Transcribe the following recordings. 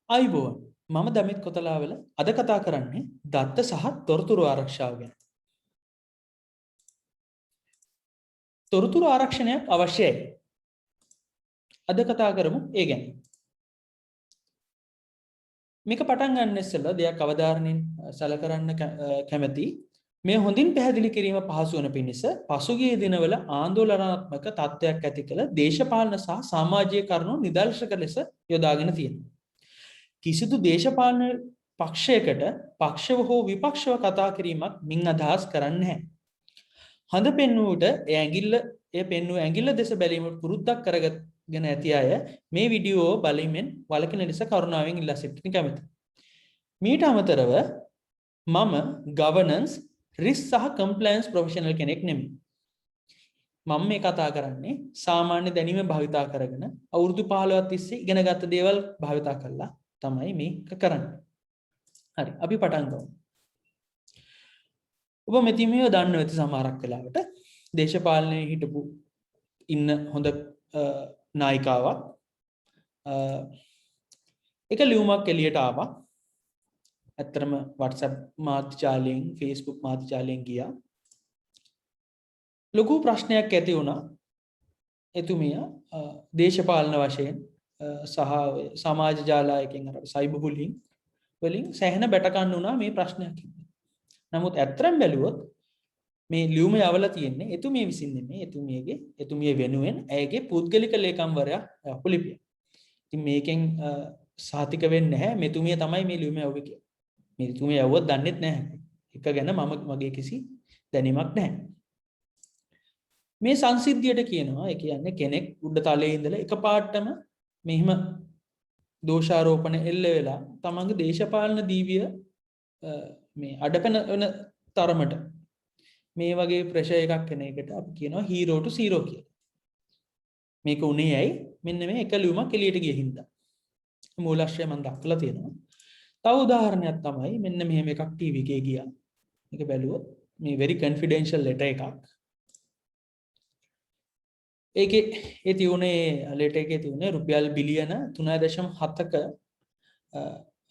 ආයුබෝවන් මම දමිත් කොතලාවල අද කතා කරන්නේ දත්ත සහ තොරතුරු ආරක්ෂාව ගැන. තොරතුරු ආරක්ෂණයක් අවශ්‍යයි. අද කතා කරමු ඒ ගැන. මේක පටන් ගන්න ඉස්සෙල්ලා දෙයක් අවධාරණයෙන් සැලකරන්න කැමැති. මේ හොඳින් පැහැදිලි කිරීම පහසු වන පිණිස පසුගිය දිනවල ආందోලනාත්මක තත්ත්වයක් ඇති කළ දේශපාලන සහ සමාජීය කරුණු නිදර්ශක ලෙස යොදාගෙන තියෙනවා. කිසිදු දේශපාලන පක්ෂයකට පක්ෂව හෝ විපක්ෂව කතා කිරීමක් මින් අදහස් කරන්නේ නැහැ. හඳ පෙන්වුවට එය පෙන්වූ ඇඟිල්ල දෙස බැලීමට පුරුද්දක් කරගෙන ඇති අය මේ වීඩියෝ බලමින් වළකින ලෙස කරුණාවෙන් ඉල්ලා සිටින්න කැමැතියි. මීට අමතරව මම governance risk සහ compliance professional කෙනෙක් නෙමෙයි. මම මේ කතා කරන්නේ සාමාන්‍ය දැනීම භාවිතා කරගෙන අවුරුදු 15ක් තිස්සේ ඉගෙනගත්ත දේවල් භාවිතා කරලා තමයි මේක කරන්නේ. හරි අපි පටන් ගමු. ඔබ මෙතිමියව දන්නව ඇති සමහරක් වෙලාවට දේශපාලනයේ හිටපු ඉන්න හොඳ නායිකාවක් එක ලියුමක් එළියට ආවා. ඇත්තටම WhatsApp මාධ්‍යාලයෙන් Facebook මාධ්‍යාලයෙන් ගියා. ලොකු ප්‍රශ්නයක් ඇති වුණා. එතුමිය දේශපාලන වශයෙන් සහ සමාජ ජාලයකින් අර සයිබර් බුලින් වලින් සැහෙන බැට ගන්න වුණා මේ ප්‍රශ්නයක්. නමුත් ඇත්තටම බැලුවොත් මේ ලියුම යවලා තියෙන්නේ එතුමිය විසින් නෙමෙයි එතුමිය වෙනුවෙන් ඇයගේ පුද්ගලික ලේකම්වරයා යවපු ලිපිය. ඉතින් මේකෙන් සාතික වෙන්නේ නැහැ මෙතුමිය තමයි මේ ලියුම යවුවේ කියලා. මේ එතුමිය යවුවත් දන්නෙත් නැහැ. එක ගැන මගේ කිසි දැනීමක් නැහැ. මේ සංසිද්ධියට කියනවා ඒ කියන්නේ කෙනෙක් උඩ තලයේ ඉඳලා එකපාරටම මෙහිම දෝෂාරෝපණ එල්ල වෙලා තමන්ගේ දේශපාලන දීවිය මේ අඩපන වෙන තරමට මේ වගේ ප්‍රෙෂර් එකක් එන එකට අපි කියනවා හීරෝ ටු සීරෝ කියලා. මේක උනේ ඇයි? මෙන්න මේ එක ලියුමක් එළියට ගිය හින්දා. මූලාශ්‍රය මම දක්වලා තියෙනවා. තව උදාහරණයක් තමයි මෙන්න මෙහෙම එකක් ටීවී එකේ ගියා. මේක බැලුවොත් මේ very confidential letter එකක්. ඒකේ ඒ තියුනේ ලෙටර් එකේ තියුනේ රුපියල් බිලියන 3.7ක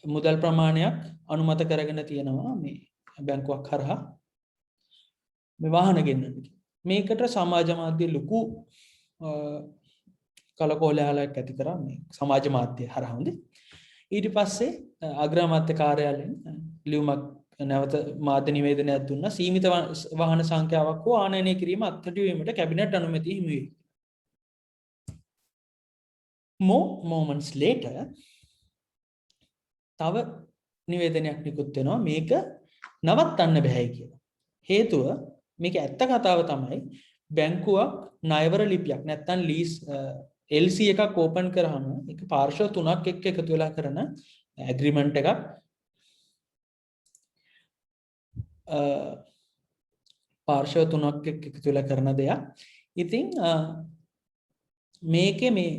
මුදල් ප්‍රමාණයක් අනුමත කරගෙන තියෙනවා මේ බැංකුවක් හරහා මේ වාහන ගෙන්නන්න. මේකට සමාජ මාධ්‍ය ලොකු කලකෝලහලයක් ඇති කරා මේ සමාජ මාධ්‍ය හරහා හොඳේ. ඊට පස්සේ අග්‍රාමාත්‍ය කාර්යාලයෙන් ලියුමක් නැවත මාධ්‍ය නිවේදනයක් දුන්නා සීමිත වාහන සංඛ්‍යාවක් හෝ ආනයනය කිරීම අත්හැරීමට කැබිනට් අනුමැතිය හිමි වේ. More moments later තව නිවේදනයක් නිකුත් වෙනවා මේක නවත්තන්න බැහැ කියලා. හේතුව මේක ඇත්ත කතාව තමයි බැංකුවක් ණයවර ලිපියක් නැත්නම් ලීස් LC එකක් ඕපන් කරාම ඒක පාර්ශ්ව තුනක් එක්ක එකතු වෙලා කරන ඇග්‍රීමන්ට් එකක්. පාර්ශ්ව තුනක් එක්ක එකතු වෙලා කරන දෙයක්. ඉතින් මේකේ මේ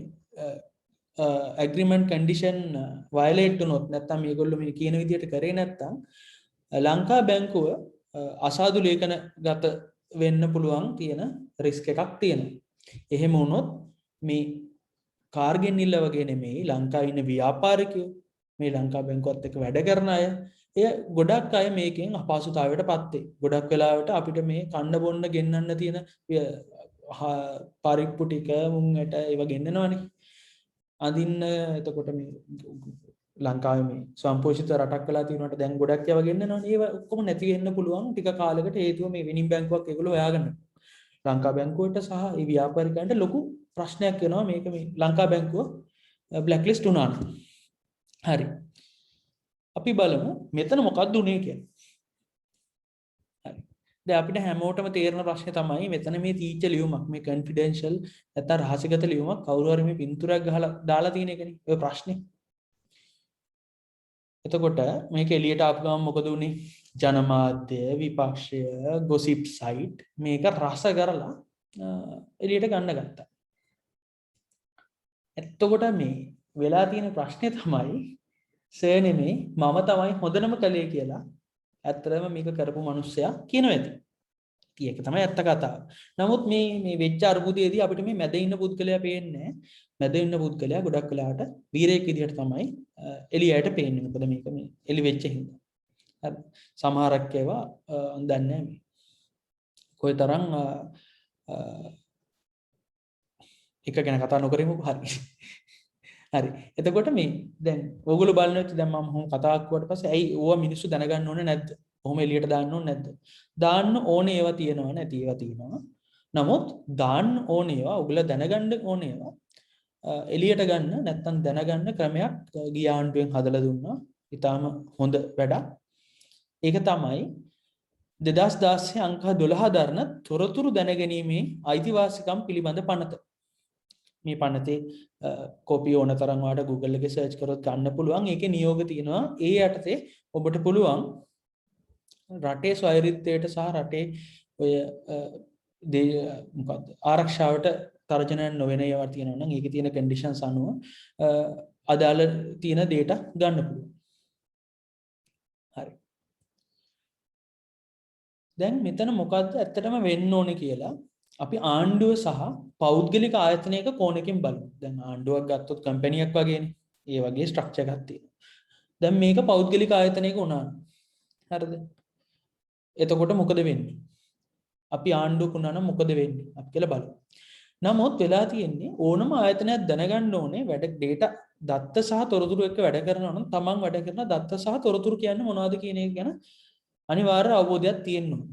ඇග්‍රීමන්ට් කන්ඩිෂන් වයලේට් වුණොත් නැත්නම් මේගොල්ලෝ මේ කියන විදිහට කරේ නැත්නම් ලංකා බැංකුව අසාදු ලේඛන ගත වෙන්න පුළුවන් තියෙන රිස්ක් එකක් තියෙනවා. එහෙම වුණොත් මේ කාර්ගෙන්නිල්ල වගේ නෙමෙයි ලංකාවේ ඉන්න ව්‍යාපාරිකයෝ මේ ලංකා බැංකුවත් එක්ක වැඩ කරන අය එය ගොඩක් අය මේකෙන් අපහසුතාවයටපත් වෙයි. ගොඩක් වෙලාවට අපිට මේ කන්න බොන්න ගෙන්නන්න තියෙන පරිප්පු ටික මුංගට ඒව ගෙන්නනවනේ. අදින්න එතකොට මේ ලංකාවේ මේ සම්පෝෂිත රටක් වෙලා තියෙනවට දැන් ගොඩක් ඒවා ගෙන්නනවනේ. ඒව ඔක්කොම නැති වෙන්න පුළුවන් ටික කාලයකට හේතුව මේ වෙනින් බැංකුවක් ඒගොල්ලෝ හොයාගන්න. ලංකා බැංකුවට සහ ඒ ව්‍යාපාරිකයන්ට ලොකු ප්‍රශ්නයක් වෙනවා මේක මේ ලංකා බැංකුව බ්ලැක් ලිස්ට් වුණා නම්. හරි. අපි බලමු මෙතන මොකක්ද උනේ කියලා. හරි. දැන් අපිට හැමෝටම තේරෙන ප්‍රශ්නේ තමයි මෙතන මේ තීච්ච ලියුමක් මේ confidential නැත්නම් රහසිගත ලියුමක් කවුරු හරි මේ පින්තූරයක් ගහලා දාලා තියෙන එකනේ. ඔය ප්‍රශ්නේ. එතකොට මේක එළියට ආපු ගමන් මොකද උනේ? ජනමාධ්‍ය විපක්ෂය ගොසිප් සයිට් මේක රස කරලා එළියට ගන්න ගත්තා. එතකොට මේ වෙලා තියෙන ප්‍රශ්නේ තමයි සර් නෙමෙයි මම තමයි හොඳනම කලේ කියලා ඇත්තටම මේක කරපු මිනිස්සයා කියනවා ඇති. ඒක තමයි ඇත්ත කතාව. නමුත් මේ වෙච්ච අර්බුදයේදී අපිට මේ මැද ඉන්න පුද්ගලයා පේන්නේ නැහැ. මැද ඉන්න පුද්ගලයා ගොඩක් වෙලාවට වීරයෙක් විදිහට තමයි එළියට පේන්නේ. මොකද මේක මේ එළි වෙච්ච හින්දා. හරි. සමහරක් ඒවා දන්නේ නැහැ මේ. කොයිතරම් එක ගැන කතා නොකරමු හරි. හරි. එතකොට මේ දැන් ඕගොල්ලෝ බලන විට දැන් මම මොහොම කතා කරුවාට පස්සේ ඇයි ඕවා මිනිස්සු දැනගන්න ඕනේ නැද්ද? කොහොම එළියට දාන්න ඕනේ නැද්ද? දාන්න ඕනේ ඒවා තියෙනවා නැති ඒවා තියෙනවා. නමුත් දාන්න ඕනේ ඒවා ඔයගොල්ලෝ දැනගන්න ඕනේ ඒවා එළියට ගන්න නැත්තම් දැනගන්න ක්‍රමයක් ගිය ආණ්ඩුවෙන් හදලා දුන්නා. ඊටාම හොඳ වැඩක්. ඒක තමයි 2016 අංක 12 දරන තොරතුරු දැනගැනීමේ අයිතිවාසිකම් පිළිබඳ පනත. මේ පනතේ කොපි ඕන තරම් ඔයාලට Google එකේ සර්ච් කරොත් ගන්න පුළුවන්. ඒකේ නියෝග තියෙනවා. ඒ යටතේ ඔබට පුළුවන් රටේ ස්වෛරීත්වයට සහ රටේ ඔය මොකද්ද ආරක්ෂාවට තර්ජනයක් නොවන ඒවා තියෙනවා නම් ඒකේ තියෙන කන්ඩිෂන්ස් අනුව අදාළ තියෙන data ගන්න පුළුවන්. හරි. දැන් මෙතන මොකද්ද ඇත්තටම වෙන්න ඕනේ කියලා අපි ආණ්ඩුව සහ පෞද්ගලික ආයතනයක කෝණකින් බලමු. දැන් ආණ්ඩුවක් ගත්තොත් කම්පැනියක් වගේනේ. ඒ වගේ ස්ට්‍රක්චර් එකක් තියෙනවා. දැන් මේක පෞද්ගලික ආයතනයක වුණා. හරිද? එතකොට මොකද වෙන්නේ? අපි ආණ්ඩුවක වුණා නම් මොකද වෙන්නේ? අපි කියලා බලමු. නමුත් වෙලා තියෙන්නේ ඕනම ආයතනයක් දැනගන්න ඕනේ වැඩ data දත්ත සහ තොරතුරු එක්ක වැඩ කරනවා නම් තමන් වැඩ කරන දත්ත සහ තොරතුරු කියන්නේ මොනවද කියන එක ගැන අනිවාර්ය අවබෝධයක් තියෙන්න ඕනේ.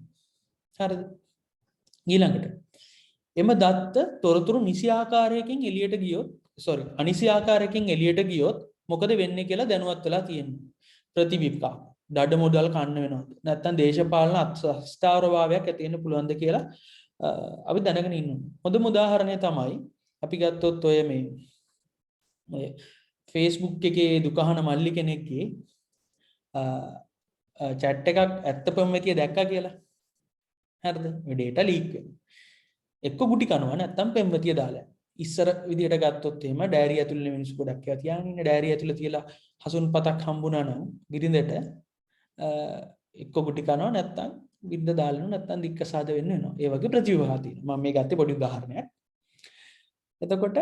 හරිද? ඊළඟට එම දත්ත තොරතුරු නිසි ආකාරයකින් එළියට ගියොත් අනිසි ආකාරයකින් එළියට ගියොත් මොකද වෙන්නේ කියලා දැනුවත් වෙලා තියෙනවා. ප්‍රතිවිපාක දඩ මොඩල් කන්න වෙනවද? නැත්නම් දේශපාලන අස්ථාවරභාවයක් ඇති වෙන්න පුළුවන්ද කියලා අපි දැනගෙන ඉන්න ඕනේ. හොඳම උදාහරණය තමයි අපි ගත්තොත් ඔය මේ Facebook එකේ දුකහන මල්ලි කෙනෙක්ගේ chat එකක් ඇත්ත පෙම්වතිය දැක්කා කියලා. හරිද? මේ data leak වෙනවා. එක්ක ගුටි කනවා නැත්නම් පෙම්වතිය දාලා. ඉස්සර විදියට ගත්තොත් එහෙම ඩයරි ඇතුළේ මිනිස්සු ගොඩක් ඒවා තියාගෙන ඉන්න ඩයරි ඇතුළේ තියලා හසුන් පතක් හම්බුණා නම් බිරිඳට එක්ක ගුටි කනවා නැත්නම් බිරිඳ දාලා නැත්නම් දික්කසාද වෙන්න වෙනවා. ඒ වගේ ප්‍රතිවිපාක තියෙනවා. මම මේ ගත්තේ පොඩි උදාහරණයක්. එතකොට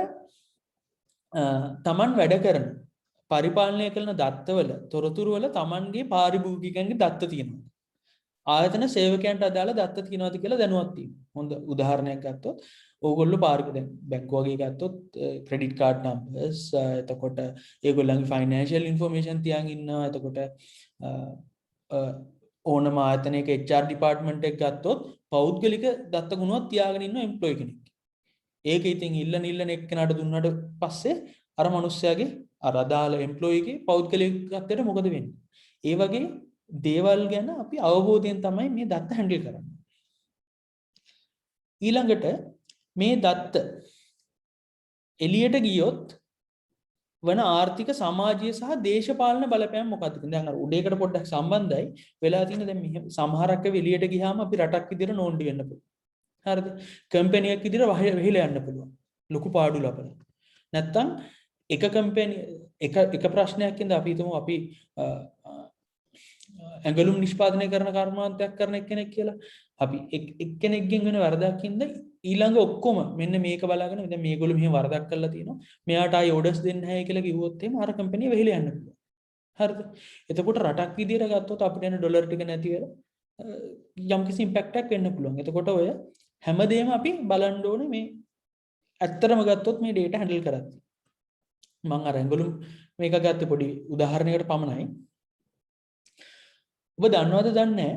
තමන් වැඩ කරන පරිපාලනය කරන දත්තවල තොරතුරු වල තමන්ගේ පාරිභෝගිකයන්ගේ දත්ත තියෙනවා. ආයතන සේවකයන්ට අදාළ දත්ත තියෙනවද කියලා දැනුවත් වීම. හොඳ උදාහරණයක් ගත්තොත් ඕගොල්ලෝ දැන් බැංකුව වගේ ගත්තොත් ක්‍රෙඩිට් කාඩ් නම්බර්ස් එතකොට ඒගොල්ලන්ගේ ෆයිනෑන්ෂියල් ඉන්ෆර්මේෂන් තියන් ඉන්නවා. එතකොට ඕනම ආයතනයක HR ඩිපාර්ට්මන්ට් එක ගත්තොත් පෞද්ගලික දත්ත ගුණයක් තියාගෙන ඉන්න එම්ප්ලොයි කෙනෙක්. ඒක ඉතින් ඉල්ලන එක්කෙනාට දුන්නාට පස්සේ අර මිනිස්සයාගේ අර අදාළ එම්ප්ලොයිගේ පෞද්ගලිකත්වයට මොකද වෙන්නේ? ඒ වගේ දේවල් ගැන අපි අවබෝධයෙන් තමයි මේ දත්ත හැන්ඩල් කරන්නේ. ඊළඟට මේ දත්ත එළියට ගියොත් වන ආර්ථික සමාජීය සහ දේශපාලන බලපෑම් මොකක්ද? දැන් අර උඩේකට පොඩ්ඩක් සම්බන්ධයි. වෙලා තියෙන දැන් මෙහෙම සමහරක් එළියට ගියාම අපි රටක් විදිහට නෝන්ඩි වෙන්න පුළුවන්. හරිද? කම්පැනියක් විදිහට වෙහිලා යන්න පුළුවන්. ලොකු පාඩු ලබලා. නැත්තම් එක කම්පැනි එක ප්‍රශ්නයක් ඉඳ අපි හිතමු අපි ඇඟලුම් නිෂ්පාදනය කරන කර්මාන්තයක් කරන එක්කෙනෙක් කියලා. අපි එක්කෙනෙක්ගෙන් වෙන වරදක් ඉඳ ඊළඟ ඔක්කොම මෙන්න මේක බලාගෙන දැන් මේගොල්ලෝ මෙහෙම වරදක් කරලා තියෙනවා. මෙයාට ආයි ඕඩර්ස් දෙන්න නැහැ කියලා කිව්වොත් එහෙම අර කම්පැනි වෙහිලා යන්න පුළුවන්. හරිද? එතකොට රටක් විදියට ගත්තොත් අපිට එන ඩොලර් ටික නැති වෙලා යම්කිසි ඉම්පැක්ට් එකක් වෙන්න පුළුවන්. එතකොට ඔය හැමදේම අපි බලන්න ඕනේ මේ ඇත්තටම ගත්තොත් මේ data handle කරද්දී. මම අර ඇඟලුම් මේක ගත්තේ පොඩි උදාහරණයකට පමණයි. ඔබ දන්නවද දන්නේ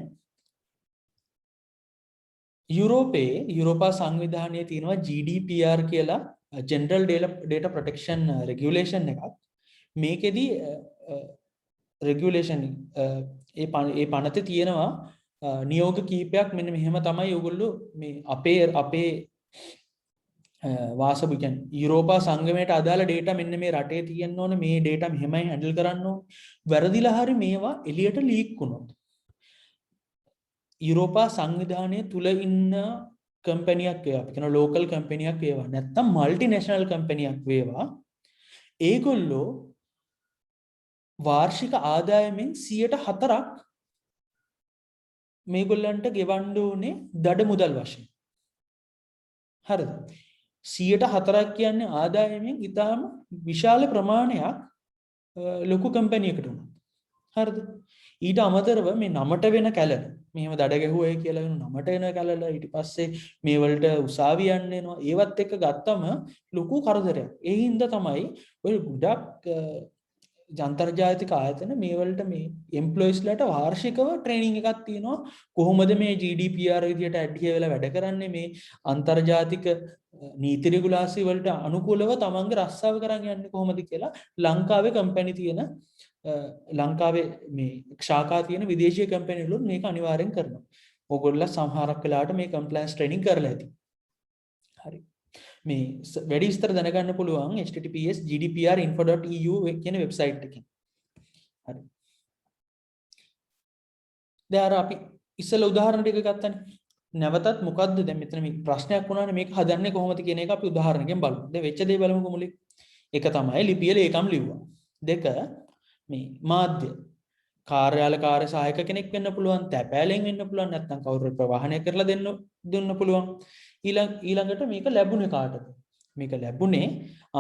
යුරෝපා සංවිධානයේ තියෙනවා GDPR කියලා General Data Protection Regulation එකක්. මේකෙදි regulation ඒ පනතේ තියෙනවා නියෝග කීපයක් මෙන්න මෙහෙම තමයි ඔයගොල්ලෝ මේ අපේ වාසභ කියන්නේ යුරෝපා සංගමයට අදාළ data මෙන්න මේ රටේ තියෙන්න ඕනේ මේ data මෙහෙමයි handle කරන්න ඕනේ. වැරදිලා හරි මේවා එළියට leak වුණොත් යුරෝපා සංවිධානය තුල ඉන්න කම්පැනියක් වේවා අපි කියන ලෝකල් කම්පැනියක් වේවා නැත්නම් মালටි නේෂනල් කම්පැනියක් වේවා ඒගොල්ලෝ වාර්ෂික ආදායමෙන් 4% මේගොල්ලන්ට ගෙවන්න ඕනේ දඩ මුදල් වශයෙන්. හරිද? 104ක් කියන්නේ ආදායමෙන් ඉතාම විශාල ප්‍රමාණයක් ලොකු කම්පැනියකට උනත්. හරිද? ඊට අමතරව මේ නමට වෙන කැලල මෙහෙම දඩ ගැහුවයි කියලා වෙන නමට එන කැලල ඊට පස්සේ මේ වලට උසාවි යන්න එනවා. ඒවත් එක්ක ගත්තම ලොකු කරදරයක්. ඒ හින්දා තමයි ඔය ගොඩක් ජන්තර්ජාතික ආයතන මේ වලට මේ එම්ප්ලොයිස්ලාට වාර්ෂිකව ට්‍රේනින් එකක් තියෙනවා. කොහොමද මේ GDPR විදියට ඇඩ්හිය වෙලා වැඩ කරන්නේ, මේ අන්තර්ජාතික නීති රෙගුලාසි වලට අනුකූලව තමන්ගේ රස්සාව කරන් යන්නේ කොහොමද කියලා ලංකාවේ කම්පැනි තියෙන ලංකාවේ මේ ශාඛා තියෙන විදේශීය කම්පැනි වල මේක අනිවාර්යෙන් කරනවා. ඕගොල්ලෝ සමහරක් වෙලාවට මේ කම්ප්ලයන්ස් ට්‍රේනින් කරලා ඇති. හරි. මේ වැඩි විස්තර දැනගන්න පුළුවන් https gdprinfo.eu කියන වෙබ්සයිට් එකකින්. හරි. දැන් අපි ඉස්සෙල්ලා උදාහරණ ටික ගත්තනේ. නැවතත් මොකද්ද දැන් මෙතන මේ ප්‍රශ්නයක් වුණානේ මේක හදන්නේ කොහොමද කියන එක අපි උදාහරණයකින් බලමු. දැන් වෙච්ච දේ බලමුකෝ මුලින්. එක තමයි ලිපිය ලේකම් ලිව්වා. දෙක මේ මාධ්‍ය කාර්යාල කාර්ය සහායක කෙනෙක් වෙන්න පුළුවන්, තැපෑලෙන් වෙන්න පුළුවන්, නැත්නම් කවුරු ප්‍රවාහනය කරලා දෙන්න පුළුවන්. ඊළඟට මේක ලැබුණේ කාටද? මේක ලැබුණේ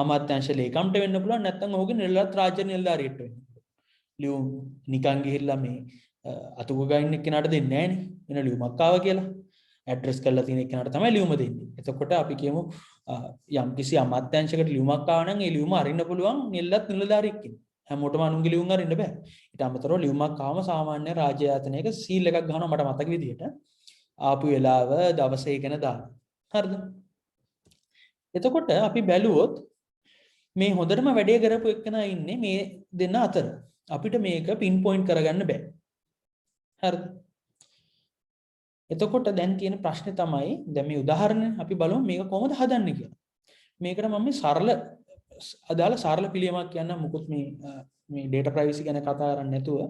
අමාත්‍යාංශ ලේකම්ට වෙන්න පුළුවන්, නැත්නම් ඔහුගේ නිලධාර රාජ්‍ය නිලධාරියෙක්ට වෙන්න පුළුවන්. ලියුම් නිකන් ගිහිල්ලා මේ අතුග ගන්න කෙනාට දෙන්නේ නැහනේ. වෙන ලියුමක් ආවා කියලා ඇඩ්‍රස් කරලා තියෙන කෙනාට තමයි ලියුම දෙන්නේ. එතකොට අපි කියමු යම් කිසි අමාත්‍යාංශයකට ලියුමක් ආවා නම් ඒ ලියුම අරින්න පුළුවන් නිලධාරියෙක් කෙනෙක්. හැමෝටම අනුන්ගේ ලියුම් අරින්න බෑ. ඊට අමතරව ලියුමක් ආවම සාමාන්‍ය රාජ්‍ය ආයතනයක සීල් එකක් ගහනවා මට මතක විදියට. ආපු වෙලාව දවසේ ගැන දාන. හරිද? එතකොට අපි බැලුවොත් මේ හොඳටම වැඩේ කරපු එක්කෙනා ඉන්නේ මේ දෙන්න අතර. අපිට මේක පින් පොයින්ට් කරගන්න බෑ. හරිද? එතකොට දැන් තියෙන ප්‍රශ්නේ තමයි දැන් මේ උදාහරණ අපි බලමු මේක කොහොමද හදන්නේ කියලා. මේකට මම මේ සරල අදාළ සරල පිළියමක් කියන්න මොකුත් මේ data privacy ගැන කතා කරන්නේ නැතුව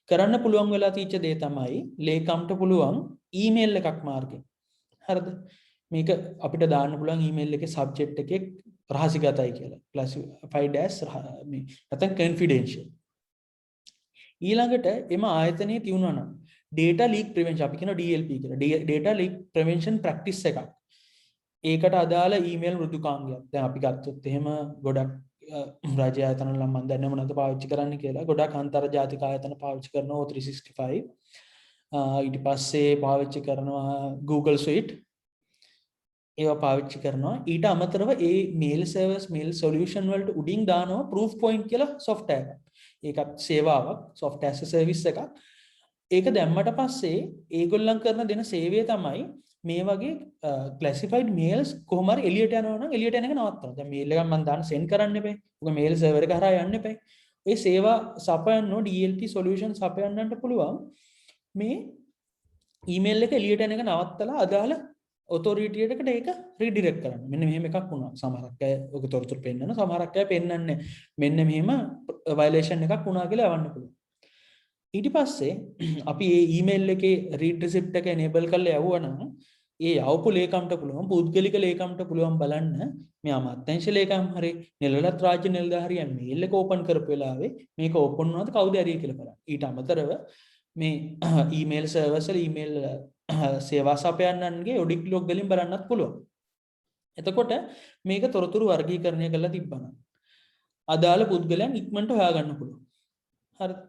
කරන්න පුළුවන් වෙලා තියෙච්ච දේ තමයි ලේකම්ට පුළුවන් ඊමේල් එකක් මාර්ගෙන්. හරිද? මේක අපිට දාන්න පුළුවන් ඊමේල් එකේ සබ්ජෙක්ට් එකේ රහසිගතයි කියලා. classified as මේ නැත්නම් confidential. ඊළඟට එම ආයතනයේ තියුණා නම් data leak prevention අපි කියනවා DLP කියලා. data leak prevention practice එකක්. ඒකට අදාළ ඊමේල් මෘදුකාංගයක්. දැන් අපි ගත්තොත් එහෙම ගොඩක් රාජ්‍ය ආයතන නම් මම දන්නේ මොනවද පාවිච්චි කරන්න කියලා. ගොඩක් අන්තර්ජාතික ආයතන පාවිච්චි කරනවා O365. ඊට පස්සේ පාවිච්චි කරනවා Google Suite. ඒවා පාවිච්චි කරනවා. ඊට අමතරව ඒ mail service mail solution වලට උඩින් දානවා proof point කියලා software එකක්. ඒකත් සේවාවක්, software as a service එකක්. ඒක දැම්මට පස්සේ ඒගොල්ලන් කරන දෙන සේවය තමයි මේ වගේ classified mails කොහොම හරි එළියට යනවා නම් එළියට යන එක නවත්තනවා. දැන් mail එකක් මම දාන්න send කරන්න එපා. ඔක mail server එක හරහා යන්න එපා. ඒ සේවා සපයන්නෝ DLP solution සපයන්නන්ට පුළුවන් මේ email එක එළියට යන එක නවත්තලා අදාළ authority එකකට ඒක redirect කරන්න. මෙන්න මෙහෙම එකක් වුණා. සමහරක් අය ඔක තොරතුරු පෙන්නනවා. සමහරක් අය පෙන්නන්නේ මෙන්න මෙහෙම violation එකක් වුණා කියලා යවන්න පුළුවන්. ඊට පස්සේ අපි මේ ඊමේල් එකේ read receipt එක enable කරලා යවුවනම් ඒ යවපු ලේකම්ට පුළුවන් පුද්ගලික ලේකම්ට පුළුවන් බලන්න මේ අමාත්‍යාංශ ලේකම් හරි නිලධාර රාජ්‍ය නිලධාරියා මේල් එක ඕපන් කරපු වෙලාවේ මේක ඕපන් වුණාද කවුද ඇරිය කියලා බලන්න. ඊට අමතරව මේ ඊමේල් සර්වර්ස් වල ඊමේල් සේවා සපයන්නන්ගේ ඔඩිට් ලොග් වලින් බලන්නත් පුළුවන්. එතකොට මේක තොරතුරු වර්ගීකරණය කරලා තිබ්බනම් අදාළ පුද්ගලයන් ඉක්මනට හොයාගන්න පුළුවන්. හරිද?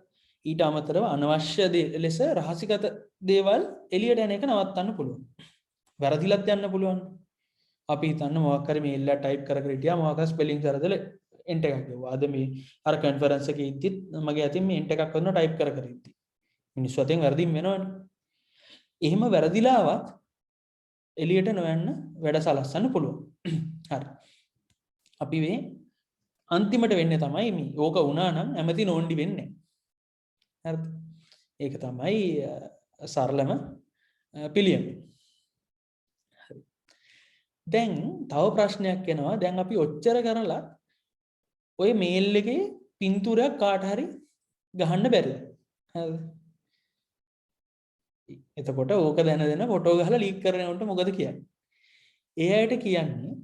ඊට අමතරව අනවශ්‍ය ලෙස රහසිගත දේවල් එළියට යන එක නවත්තන්න පුළුවන්. වැරදිලත් යන්න පුළුවන්. අපි හිතන්න මොකක් හරි මේල් එක ටයිප් කර කර හිටියා මොකක් හරි ස්පෙලිං කරදල එන්ටර් එකක් ගිහුවා. අද මේ අර කන්ෆරන්ස් එකේ ඉද්දිත් මගේ අතින් මේ එන්ටර් එකක් කරනවා ටයිප් කර කර ඉද්දි. මිනිස්සු අතින් වැරදිම වෙනවනේ. එහෙම වැරදිලාවත් එළියට නොයන්න වැඩ සලස්සන්න පුළුවන්. හරි. අපි මේ අන්තිමට වෙන්නේ තමයි මේ ඕක වුණා නම් ඇමති නෝන්ඩි වෙන්නේ. හරිද? ඒක තමයි සරලම පිළියම. හරි. දැන් තව ප්‍රශ්නයක් එනවා. දැන් අපි ඔච්චර කරලා ඔය මේල් එකේ පින්තූරයක් කාට හරි ගහන්න බැරිද? හරිද? එතකොට ඕක දැන ෆොටෝ ගහලා ලීක් කරනකොට මොකද කියන්නේ? ඒ අයට කියන්නේ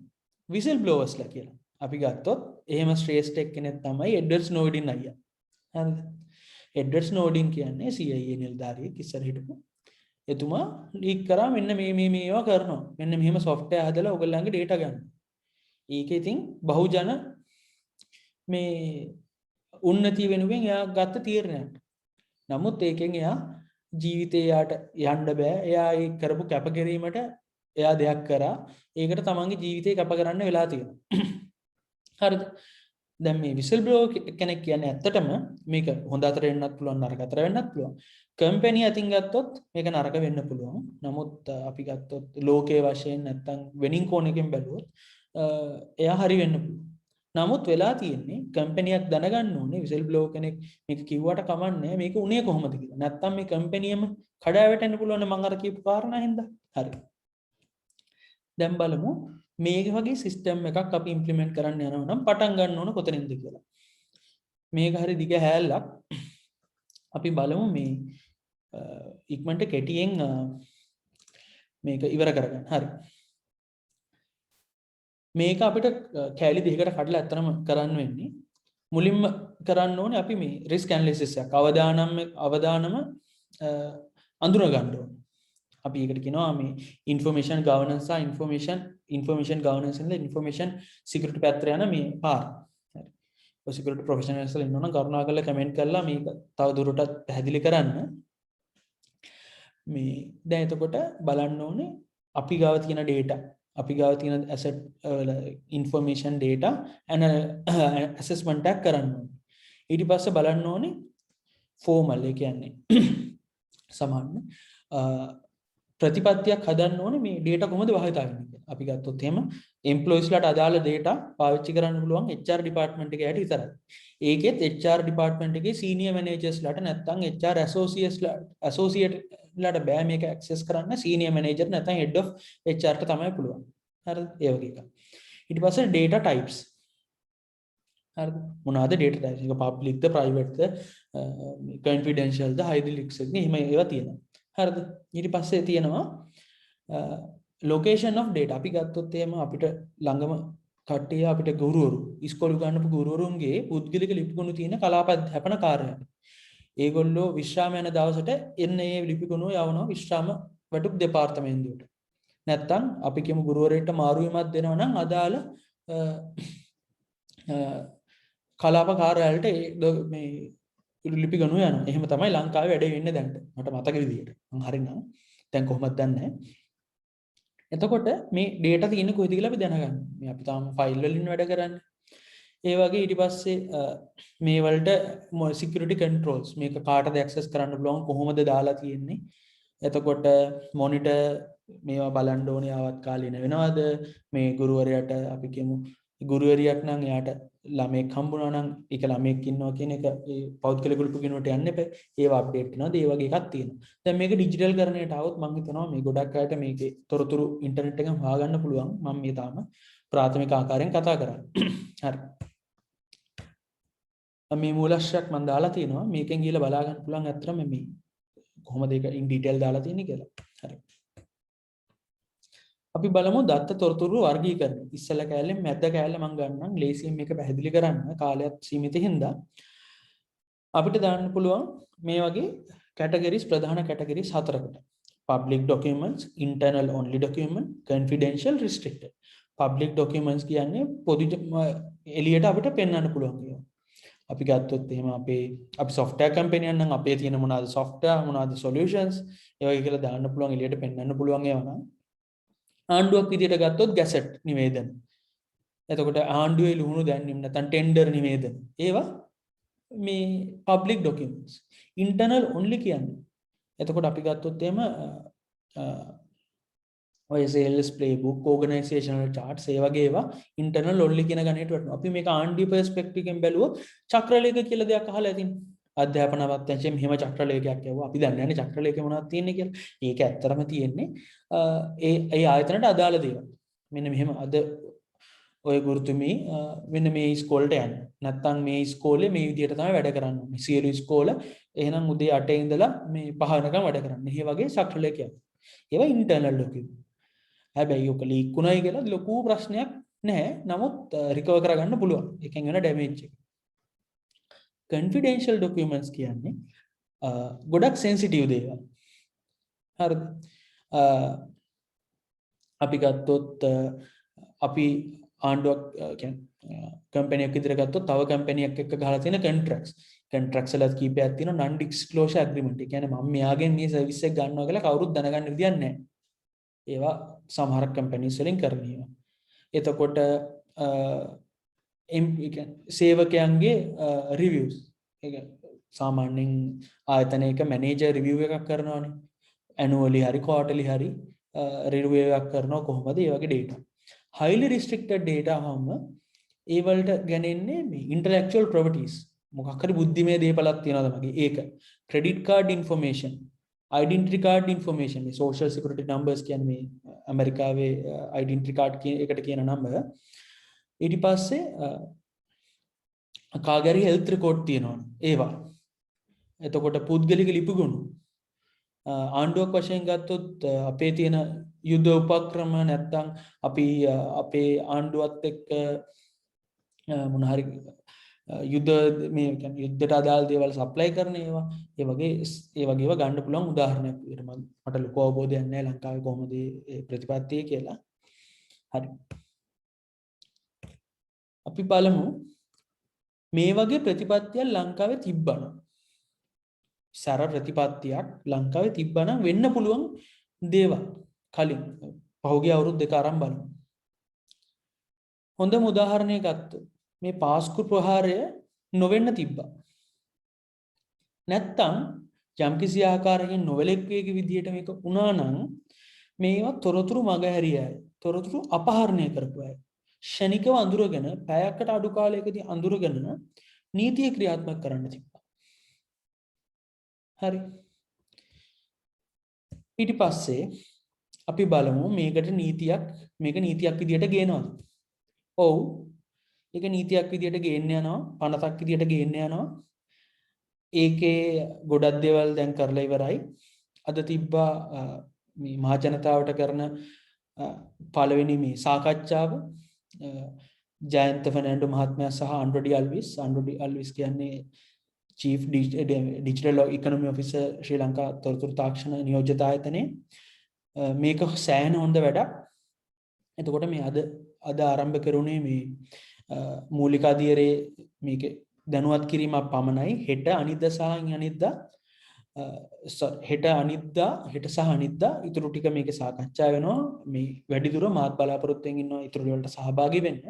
විසල් බ්ලෝවර්ස්ලා කියලා. අපි ගත්තොත් එහෙම ශ්‍රේෂ්ඨ එක්කෙනෙක් තමයි එඩ්වර්ඩ් ස්නෝඩන් අයියා. හරිද? එඩ්වර්ඩ් ස්නෝඩන් කියන්නේ CIA නිලධාරියෙක් ඉස්සර හිටපු. එතුමා ලීක් කරා මෙන්න මේවා කරනවා. මෙන්න මෙහෙම software හදලා ඔයගොල්ලන්ගේ data ගන්න. ඒක ඉතින් බහුජන මේ උන්නතිය වෙනුවෙන් එයා ගත්ත තීරණයක්. නමුත් ඒකෙන් එයා ජීවිතේ යාට යන්න බෑ. එයා ඒ කරපු කැපකිරීමට එයා දෙයක් කරා. ඒකට තමන්ගේ ජීවිතේ කැප කරන්න වෙලා තියෙනවා. හරිද? දැන් මේ විසල් බ්ලෝවර් කෙනෙක් කියන්නේ ඇත්තටම මේක හොඳ අතට වෙන්නත් පුළුවන් නරක අතට වෙන්නත් පුළුවන්. කම්පැනි අතින් ගත්තොත් මේක නරක වෙන්න පුළුවන්. නමුත් අපි ගත්තොත් ලෝකයේ වශයෙන් නැත්තම් වෙනින් කෝණයකින් බැලුවොත් එයා හරි වෙන්න පුළුවන්. නමුත් වෙලා තියෙන්නේ කම්පැනියක් දැනගන්න ඕනේ විසල් බ්ලෝවර් කෙනෙක් මේක කිව්වට කමන්නේ මේක උනේ කොහොමද කියලා. නැත්තම් මේ කම්පැනියම කඩා වැටෙන්න පුළුවන් මම අර කියපු කාරණා හින්දා. හරි. දැන් බලමු මේක වගේ සිස්ටම් එකක් අපි ඉම්ප්ලිමන්ට් කරන්න යනවා නම් පටන් ගන්න ඕන කොතනින්ද කියලා. මේක හරි දිග හැල්ලක්. අපි බලමු මේ ඉක්මනට කෙටියෙන් මේක ඉවර කරගන්න. හරි. මේක අපිට කැලි දෙකකට කඩලා ඇත්තම කරන්න වෙන්නේ. මුලින්ම කරන්න ඕනේ අපි මේ රිස්ක් ඇනලිසිස් එක අවදානම අඳුර ගන්න ඕනේ. අපි ඒකට කියනවා මේ ইনফরমේෂන් ගවර්නන්ස් සහ ඉන්ෆර්මේෂන් ගවර්නන්ස් ඉන්න ඉන්ෆර්මේෂන් සිකියුරිටි පැත්තට යන මේ පාර. හරි. ඔය සිකියුරිටි ප්‍රොෆෙෂනල්ස් ලා ඉන්නවනම් කරුණාකරලා කමෙන්ට් කරලා මේක තව දුරටත් පැහැදිලි කරන්න. මේ දැන් එතකොට බලන්න ඕනේ අපි ගාව තියෙන data අපි ගාව තියෙන asset information data and assessment එකක් කරන්න ඕනේ. ඊට පස්සේ බලන්න ඕනේ formal ඒ කියන්නේ සමාන ප්‍රතිපත්තියක් හදන්න ඕනේ මේ data කොහොමද භාවිතා වෙන්නේ කියලා. අපි ගත්තොත් එහෙම employees ලාට අදාළ data පාවිච්චි කරන්න පුළුවන් HR department එකේ හැටි විතරයි. ඒකෙත් HR department එකේ senior managers ලාට නැත්නම් HR associate ලාට බෑ මේක access කරන්න. senior manager නැත්නම් head of HR ට තමයි පුළුවන්. හරිද? ඒ වගේ එකක්. ඊට පස්සේ data types. හරිද? මොනවාද data types? ඒක public ද private ද confidential ද highly risk ද එහෙම ඒවා තියෙනවා. හරිද? ඊට පස්සේ තියෙනවා location of data. අපි ගත්තොත් එහෙම අපිට ළඟම කට්ටිය අපිට ගුරුවරු ඉස්කෝලේ උගන්වපු ගුරුවරුන්ගේ පුද්ගලික ලිපිගොනු තියෙන කලාප අධ්‍යාපන කාර්යය. ඒගොල්ලෝ විශ්‍රාම යන දවසට එන්නේ මේ ලිපිගොනුව යවනවා විශ්‍රාම වැටුප් දෙපාර්තමේන්තුවට. නැත්තම් අපි කියමු ගුරුවරයෙක්ට මාරු වීමක් දෙනවා නම් අදාළ කලාප කාර්යාලයට මේ ලිපිගොනුව යනවා. එහෙම තමයි ලංකාවේ වැඩ වෙන්නේ දැන්. මට මතක විදියට. මම හරිනම් දැන් කොහොමද දන්නේ නැහැ. එතකොට මේ data තියෙන්නේ කොහෙද කියලා අපි දැනගන්න. මේ අපි තාම ෆයිල් වලින් වැඩ කරන්නේ. ඒ වගේ ඊට පස්සේ මේ වලට security controls මේක කාටද access කරන්න පුළුවන් කොහොමද දාලා තියෙන්නේ. එතකොට monitor මේවා බලන්න ඕනේ ආවත් කාලීන වෙනවද මේ ගුරුවරයාට අපි කියමු ගුරුවරියක් නම් එයාට ළමෙක් හම්බුනා නම් ඒක ළමෙක් ඉන්නවා කියන එක ඒ පෞද්ගලික ලිපිගුණයට යන්න එපා. ඒවා අප්ඩේට් කරනවාද ඒ වගේ එකක් තියෙනවා. දැන් මේක ඩිජිටල් කරණයට આવොත් මම හිතනවා මේ ගොඩක් අයට මේකේ තොරතුරු ඉන්ටර්නෙට් එකෙන් හොයාගන්න පුළුවන්. මම මේ තාම ප්‍රාථමික ආකාරයෙන් කතා කරන්නේ. හරි. මේ මූලාශ්‍රයක් මම දාලා තිනවා. මේකෙන් ගිහලා බලා ගන්න පුළුවන් අත්‍තරම මේ කොහොමද ඒක ඉන් ඩීටේල් දාලා තියෙන්නේ කියලා. හරි. අපි බලමු දත්ත තොරතුරු වර්ගීකරණය. ඉස්සල කැලේ මැද කැලේ මම ගන්නම් ලේසියෙන් මේක පැහැදිලි කරන්න. කාලයත් සීමිත හින්දා අපිට දාන්න පුළුවන් මේ වගේ කැටගරිස් ප්‍රධාන කැටගරිස් හතරකට. public documents, internal only document, confidential, restricted. public documents කියන්නේ පොදු එළියට අපිට පෙන්වන්න පුළුවන් ඒවා. අපි ගත්තොත් එහෙම අපි software company එකක් නම් අපේ තියෙන මොනවාද software මොනවාද solutions ඒ වගේ කියලා දාන්න පුළුවන් එළියට පෙන්වන්න පුළුවන් ඒවා නම් ආණ්ඩුවක් විදියට ගත්තොත් ගැසට් නිවේදන. එතකොට ආණ්ඩුවේ ලුහුණු දැන්වීම නැත්නම් ටෙන්ඩර් නිවේදන. ඒවා මේ public documents. internal only කියන්නේ. එතකොට අපි ගත්තොත් එහෙම ඔය sales playbook, organizational charts ඒ වගේ ඒවා internal only කියන ගණයට වටනවා. අපි මේක ආණ්ඩුවේ perspective එකෙන් බැලුවොත් චක්‍රලේඛ කියලා දෙයක් අහලා ඇතින්. අධ්‍යාපන අමාත්‍යාංශයෙන් මෙහෙම චක්‍රලේඛයක් යවුවා. අපි දන්නේ නැහැ චක්‍රලේඛේ මොනවද තියෙන්නේ කියලා. ඒක ඇත්තටම තියෙන්නේ ඒ ආයතනට අදාළ දේවල්. මෙන්න මෙහෙම අද ඔය ගුරුතුමී මෙන්න මේ ඉස්කෝලේට යන්න. නැත්තම් මේ ඉස්කෝලේ මේ විදියට තමයි වැඩ කරන්න ඕනේ. සියලු ඉස්කෝල එහෙනම් උදේ 8 ඉඳලා මේ 5 වෙනකම් වැඩ කරන්න. මේ වගේ චක්‍රලේඛයක්. ඒවා ඉන්ටර්නල් ඩොකියුමන්ට්. හැබැයි ඔක ලීක් වුණයි කියලා ලොකු ප්‍රශ්නයක් නැහැ. නමුත් රිකවර් කරගන්න පුළුවන්. එකෙන් වෙන ඩැමේජ් එක. confidential documents කියන්නේ ගොඩක් sensitive දේවල්. හරිද? අපි ගත්තොත් අපි ආණ්ඩුවක් කියන්නේ කම්පැනියක් විතර ගත්තොත් තව කම්පැනියක් එක්ක ගහලා තියෙන කොන්ට්‍රැක්ට්ස් වල කීපයක් තියෙනවා non disclosure agreement. ඒ කියන්නේ මම මෙයාගෙන් මේ සර්විස් එක ගන්නවා කියලා කවුරුත් දැනගන්න විදියක් නැහැ. ඒවා සමහර කම්පැනිස් වලින් කරනවා. එතකොට සේවකයන්ගේ රිවිව්ස්, ඒක සාමාන්‍යයෙන් ආයතනයක මැනේජර් රිවිව් එකක් කරනවානේ. ඇනුවලි හරි ක්වාටර්ලි හරි රිවිව් එකක් කරනවා කොහොමද ඒ වගේ data. highly restricted data වහම ඒ වලට ගණන්නේ මේ intellectual properties මොකක් හරි බුද්ධිමය දේපලක් තියනවාද මගේ ඒක credit card information, identity card information, මේ social security numbers කියන්නේ මේ ඇමරිකාවේ identity card එකට කියන number. ඊට පස්සේ කාගරි health record තියෙනවා ඒවා. එතකොට පුද්ගලික ලිපිගුණ ආණ්ඩුවක් වශයෙන් ගත්තොත් අපේ තියෙන යුද්ධ උපක්‍රම නැත්තම් අපි අපේ ආණ්ඩුවත් එක්ක මොන හරි යුද්ධ මේ කියන්නේ යුද්ධයට අදාළ දේවල් සප්ලයි කරන ඒවා ඒ වගේව ගන්න පුළුවන් උදාහරණයක් විදිහට මට ලොකු අවබෝධයක් නැහැ ලංකාවේ කොහොමද මේ ප්‍රතිපත්තිය කියලා. හරි. අපි බලමු මේ වගේ ප්‍රතිපත්තියක් ලංකාවේ තිබ්බනම් සර ප්‍රතිපත්තියක් ලංකාවේ තිබ්බනම් වෙන්න පුළුවන් දේවල් කලින් පහුගිය අවුරුදු දෙක අරන් බලමු. හොඳම උදාහරණයක් ගත්තොත් මේ පාස්කු ප්‍රහාරය නොවෙන්න තිබ්බා. නැත්තම් යම්කිසි ආකාරයකින් නොවැළෙක් වේග විදියට මේක වුණා නම් මේවා තොරතුරු මගහැරියයි. තොරතුරු අපහරණය කරපු අය. ෂණිකව අඳුරගෙන පැයකට අඩු කාලයකදී අඳුරගෙන නීතිය ක්‍රියාත්මක කරන්න තිබ්බා. හරි. ඊට පස්සේ අපි බලමු මේකට මේක නීතියක් විදියට ගේනවද? ඔව්. ඒක නීතියක් විදියට ගේන්න යනවා, පනතක් විදියට ගේන්න යනවා. ඒකේ ගොඩක් දේවල් දැන් කරලා ඉවරයි. අද තිබ්බා මේ මහ ජනතාවට කරන පළවෙනි මේ සාකච්ඡාව ජයන්ත ෆර්නැන්ඩෝ මහත්මයා සහ අන්ඩ්‍රෝඩි අල්විස් කියන්නේ චීෆ් ඩිජිටල් ඉකොනොමි ඔෆිසර් ශ්‍රී ලංකා තොරතුරු තාක්ෂණ නියෝජිත ආයතනයේ මේක සෑහෙන හොඳ වැඩක්. එතකොට මේ අද ආරම්භ කරුණේ මේ මූලික අධීරයේ මේක දැනුවත් කිරීමක් පමණයි. හෙට සහ අනිද්දා ඉතුරු ටික මේකේ සාකච්ඡා වෙනවා. මේ වැඩිදුර මාත් බලාපොරොත්තුෙන් ඉන්නවා ඉතුරු වලට සහභාගී වෙන්න.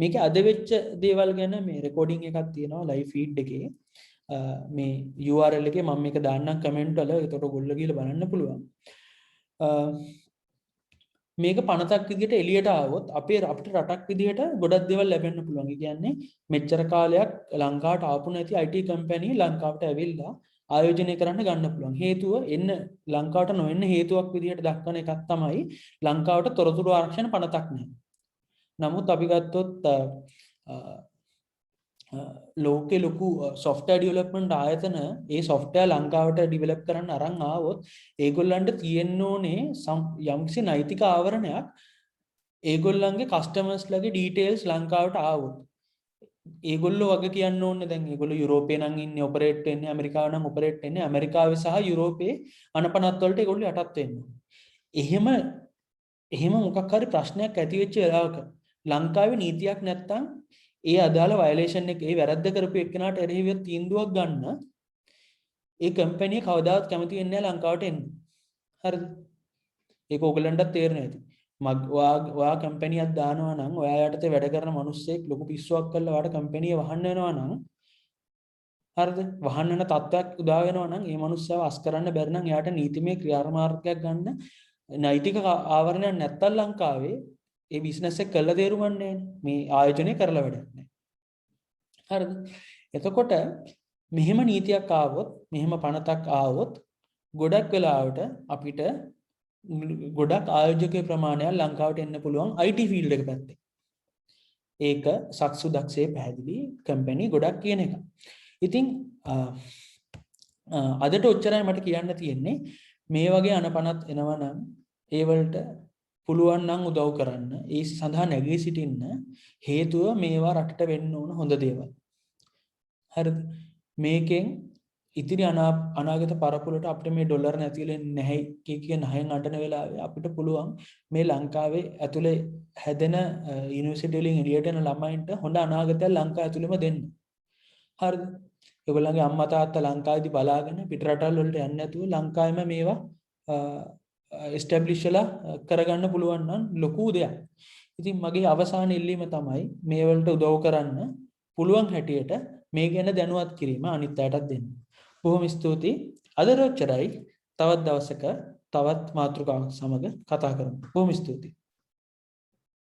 මේකේ අද වෙච්ච දේවල් ගැන මේ රෙකෝඩින් එකක් තියෙනවා ලයිව් ෆීඩ් එකේ. මේ URL එකේ මම මේක දාන්නම් කමෙන්ට් වල. ඒකට ඔයගොල්ලෝ ගිහලා බලන්න පුළුවන්. මේක පනතක් විදිහට එළියට ආවොත් අපිට රටක් විදිහට ගොඩක් දේවල් ලැබෙන්න පුළුවන්. ඒ කියන්නේ මෙච්චර කාලයක් ලංකාවට ආපු නැති IT කම්පැනි ලංකාවට ඇවිල්ලා ආයෝජනය කරන්න ගන්න පුළුවන්. හේතුව ලංකාවට නොවෙන්න හේතුවක් විදිහට දක්වන එකක් තමයි ලංකාවට තොරතුරු ආරක්ෂණ පනතක් නැහැ. නමුත් අපි ගත්තොත් ලෝකේ ලොකු software development ආයතන ඒ software ලංකාවට develop කරන්න අරන් ආවොත් ඒගොල්ලන්ට තියෙන්න ඕනේ යම්කිසි නෛතික ආවරණයක්. ඒගොල්ලන්ගේ customers ලගේ details ලංකාවට ආවොත් ඒගොල්ලෝ වගේ කියන්න ඕනේ දැන් ඒගොල්ලෝ යුරෝපේ නම් ඉන්නේ ඔපරේට් වෙන්නේ ඇමරිකාව නම් ඔපරේට් වෙන්නේ ඇමරිකාවේ සහ යුරෝපේ අනපනත් වලට ඒගොල්ලෝ යටත් වෙන්න ඕනේ. එහෙම මොකක් හරි ප්‍රශ්නයක් ඇති වෙච්ච වෙලාවක ලංකාවේ නීතියක් නැත්තම් ඒ අදාළ වයලේෂන් එක ඒ වැරද්ද කරපු එක්කෙනාට එරෙහිව තීන්දුවක් ගන්න ඒ කම්පැනි කවදාවත් කැමති වෙන්නේ නැහැ ලංකාවට එන්න. හරිද? ඒක ඕගලන්ටත් තේරෙනවා ඇති. ඔයා කම්පැනියක් දානවා නම් ඔයා යටතේ වැඩ කරන මිනිස්සෙක් ලොකු පිස්සුවක් කරලා ඔයාට කම්පැනිය වහන්න වෙනවා නම් හරිද? වහන්න යන තත්ත්වයක් උදා වෙනවා නම් ඒ මිනිස්සව අස් කරන්න බැරි නම් එයාට නීතිමය ක්‍රියාමාර්ගයක් ගන්න නෛතික ආවරණයක් නැත්තම් ලංකාවේ ඒ බිස්නස් එක කළා තේරුම්න්නේ මේ ආයෝජනය කරලා වැඩක් නැහැ. හරිද? එතකොට මෙහෙම නීතියක් ආවොත් මෙහෙම පනතක් ආවොත් ගොඩක් වෙලාවට අපිට ගොඩක් ආයෝජකයේ ප්‍රමාණයක් ලංකාවට එන්න පුළුවන් IT ෆීල්ඩ් එක පැත්තේ. ඒක සක්සු දක්ෂයේ පැහැදිලි කම්පැනි ගොඩක් කියන එක. ඉතින් අදට ඔච්චරයි මට කියන්න තියෙන්නේ. මේ වගේ අනපනත් එනවා නම් ඒ වලට පුළුවන් නම් උදව් කරන්න. ඒ සඳහා නැගී සිටින්න. හේතුව මේවා රටට වෙන්න ඕන හොඳ දේවල්. හරිද? මේකෙන් ඉතිරි අනාගත පරපුරට අපිට මේ ඩොලර් නැති වෙන්නේ නැහැ කිය නහයෙන් අඬන වෙලාවේ අපිට පුළුවන් මේ ලංකාවේ ඇතුලේ හැදෙන යුනිවර්සිටි වලින් එළියට එන ළමයින්ට හොඳ අනාගතයක් ලංකාව ඇතුළෙම දෙන්න. හරිද? ඒගොල්ලන්ගේ අම්මා තාත්තා ලංකාවේදී බලාගෙන පිට රටවල් වලට යන්නේ නැතුව ලංකාවෙම මේවා එස්ටැබ්ලිෂ් වෙලා කරගන්න පුළුවන් නම් ලොකු දෙයක්. ඉතින් මගේ අවසාන ඉල්ලීම තමයි මේ වලට උදව් කරන්න පුළුවන් හැටියට මේ ගැන දැනුවත් කිරීම අනිත් අයටත් දෙන්න. බොහොම ස්තුතියි. අද රොච්චරයි. තවත් දවසක තවත් මාතෘකාවක් සමග කතා කරමු. බොහොම ස්තුතියි.